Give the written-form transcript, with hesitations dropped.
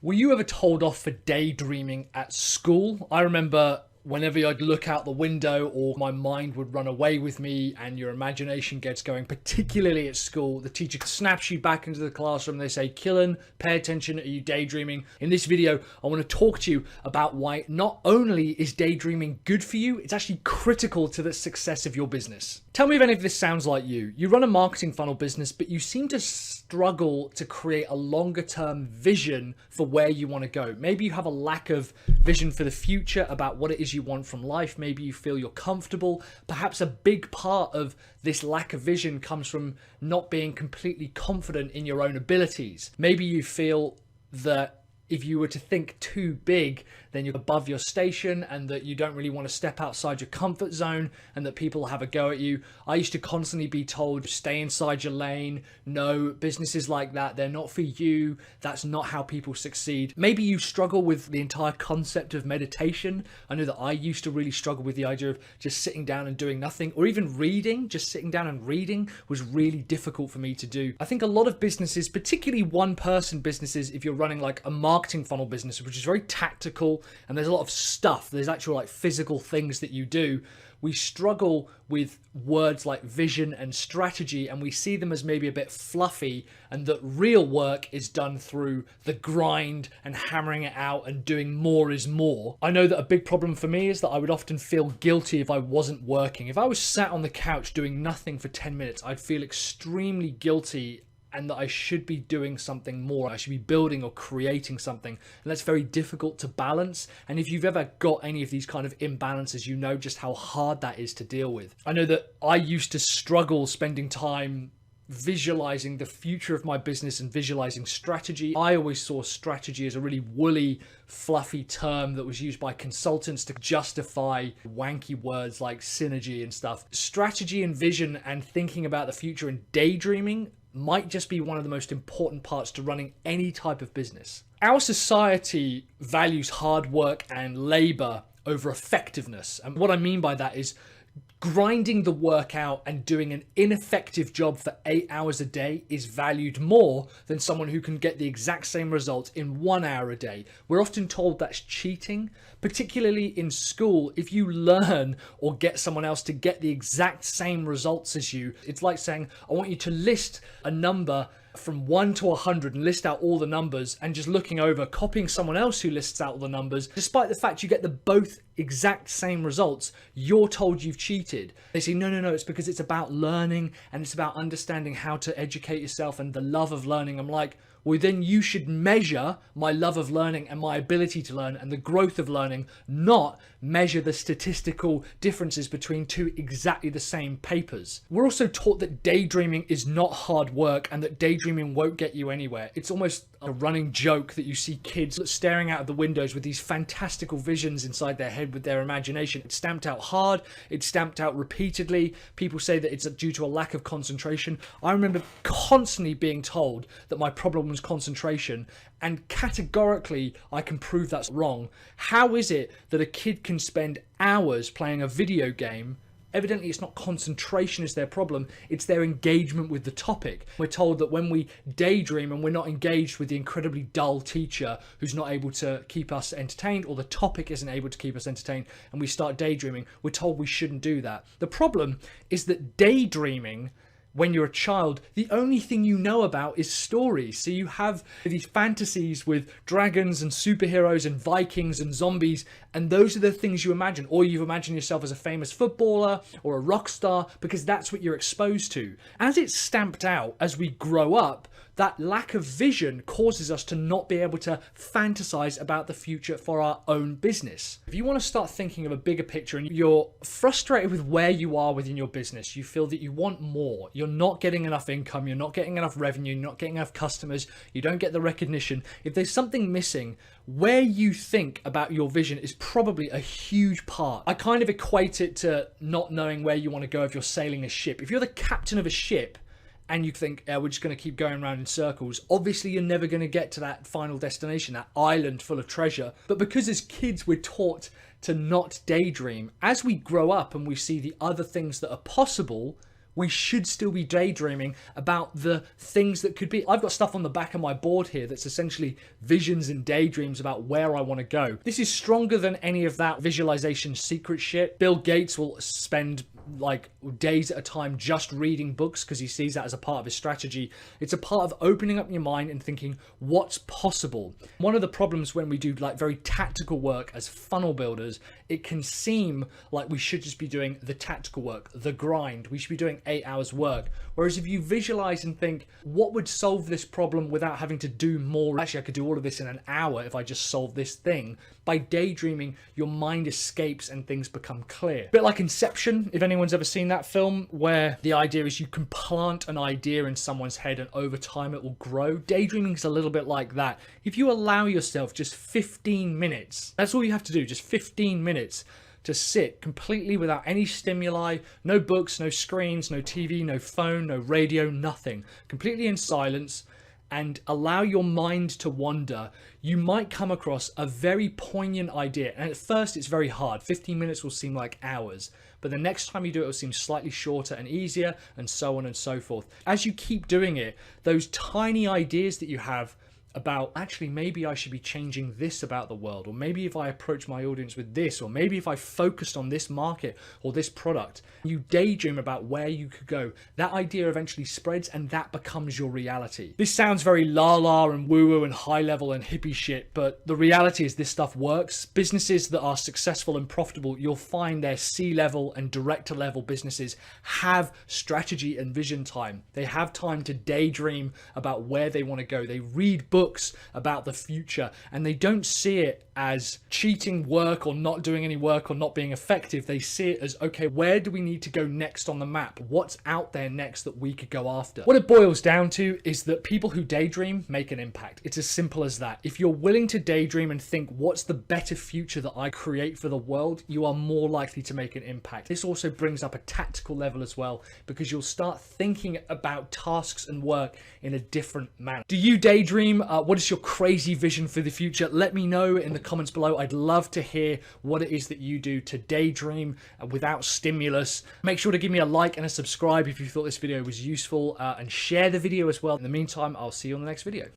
Were you ever told off for daydreaming at school? I remember whenever I'd look out the window or my mind would run away with me and your imagination gets going, particularly at school, the teacher snaps you back into the classroom. They say, Killen, pay attention. Are you daydreaming? In this video, I want to talk to you about why not only is daydreaming good for you, it's actually critical to the success of your business. Tell me if any of this sounds like you. You run a marketing funnel business, but you seem to struggle to create a longer term vision for where you want to go. Maybe you have a lack of vision for the future about what it is you want from life. Maybe you feel you're comfortable. Perhaps a big part of this lack of vision comes from not being completely confident in your own abilities. Maybe you feel that if you were to think too big, then you're above your station and that you don't really want to step outside your comfort zone and that people have a go at you. I used to constantly be told, stay inside your lane. No, businesses like that, they're not for you. That's not how people succeed. Maybe you struggle with the entire concept of meditation. I know that I used to really struggle with the idea of just sitting down and doing nothing, or even reading. Just sitting down and reading was really difficult for me to do. I think a lot of businesses, particularly one-person businesses, if you're running like a marketing funnel business, which is very tactical, and there's a lot of stuff, there's actual like physical things that you do, we struggle with words like vision and strategy, and we see them as maybe a bit fluffy, and that real work is done through the grind and hammering it out and doing more is more. I know that a big problem for me is that I would often feel guilty if I wasn't working. If I was sat on the couch doing nothing for 10 minutes, I'd feel extremely guilty and that I should be doing something more. I should be building or creating something. And that's very difficult to balance. And if you've ever got any of these kind of imbalances, you know just how hard that is to deal with. I know that I used to struggle spending time visualizing the future of my business and visualizing strategy. I always saw strategy as a really woolly, fluffy term that was used by consultants to justify wanky words like synergy and stuff. Strategy and vision and thinking about the future and daydreaming might just be one of the most important parts to running any type of business. Our society values hard work and labor over effectiveness. And what I mean by that is grinding the work out and doing an ineffective job for 8 hours a day is valued more than someone who can get the exact same results in 1 hour a day. We're often told that's cheating, particularly in school. If you learn or get someone else to get the exact same results as you, it's like saying, I want you to list a number from 1 to 100 and list out all the numbers, and just looking over, copying someone else who lists out all the numbers, despite the fact you get the both exact same results, you're told you've cheated. They say, no, it's because it's about learning and it's about understanding how to educate yourself and the love of learning. I'm like, well, then you should measure my love of learning and my ability to learn and the growth of learning, not measure the statistical differences between two exactly the same papers. We're also taught that daydreaming is not hard work and that daydreaming won't get you anywhere. It's almost a running joke that you see kids staring out of the windows with these fantastical visions inside their head with their imagination. It's stamped out hard, it's stamped out repeatedly. People say that it's due to a lack of concentration. I remember constantly being told that my problem was concentration, and categorically I can prove that's wrong. How is it that a kid can spend hours playing a video game? Evidently, it's not concentration is their problem, it's their engagement with the topic. We're told that when we daydream and we're not engaged with the incredibly dull teacher who's not able to keep us entertained, or the topic isn't able to keep us entertained, and we start daydreaming, we're told we shouldn't do that. The problem is that daydreaming, when you're a child, the only thing you know about is stories. So you have these fantasies with dragons and superheroes and Vikings and zombies, and those are the things you imagine. Or you imagine yourself as a famous footballer or a rock star because that's what you're exposed to. As it's stamped out as we grow up, that lack of vision causes us to not be able to fantasize about the future for our own business. If you want to start thinking of a bigger picture and you're frustrated with where you are within your business, you feel that you want more, you're not getting enough income, you're not getting enough revenue, you're not getting enough customers, you don't get the recognition. If there's something missing, where you think about your vision is probably a huge part. I kind of equate it to not knowing where you want to go if you're sailing a ship. If you're the captain of a ship, and you think, we're just going to keep going around in circles, obviously you're never going to get to that final destination, that island full of treasure. But because as kids we're taught to not daydream, as we grow up and we see the other things that are possible, we should still be daydreaming about the things that could be. I've got stuff on the back of my board here that's essentially visions and daydreams about where I want to go. This is stronger than any of that visualization secret shit. Bill Gates will spend like days at a time just reading books because he sees that as a part of his strategy. It's a part of opening up your mind and thinking what's possible. One of the problems when we do like very tactical work as funnel builders, it can seem like we should just be doing the tactical work, the grind. We should be doing 8 hours work. Whereas if you visualize and think, what would solve this problem without having to do more? Actually, I could do all of this in an hour if I just solve this thing. By daydreaming, your mind escapes and things become clear. A bit like Inception, if anyone's ever seen that film, where the idea is you can plant an idea in someone's head and over time it will grow. Daydreaming is a little bit like that. If you allow yourself just 15 minutes, that's all you have to do, just 15 minutes to sit completely without any stimuli, no books, no screens, no TV, no phone, no radio, nothing. Completely in silence, and allow your mind to wander, you might come across a very poignant idea. And at first it's very hard. 15 minutes will seem like hours, but the next time you do it, it will seem slightly shorter and easier, and so on and so forth. As you keep doing it, those tiny ideas that you have about, actually, maybe I should be changing this about the world, or maybe if I approach my audience with this, or maybe if I focused on this market or this product, you daydream about where you could go. That idea eventually spreads and that becomes your reality. This sounds very la-la and woo-woo and high level and hippie shit, but the reality is this stuff works. Businesses that are successful and profitable, you'll find their C-level and director level businesses have strategy and vision time. They have time to daydream about where they want to go. They read books about the future, and they don't see it as cheating work or not doing any work or not being effective. They see it as, okay, where do we need to go next on the map? What's out there next that we could go after? What it boils down to is that people who daydream make an impact. It's as simple as that. If you're willing to daydream and think, what's the better future that I create for the world, you are more likely to make an impact. This also brings up a tactical level as well, because you'll start thinking about tasks and work in a different manner. Do you daydream? What is your crazy vision for the future? Let me know in the comments below. I'd love to hear what it is that you do to daydream without stimulus. Make sure to give me a like and a subscribe if you thought this video was useful, and share the video as well. In the meantime, I'll see you on the next video.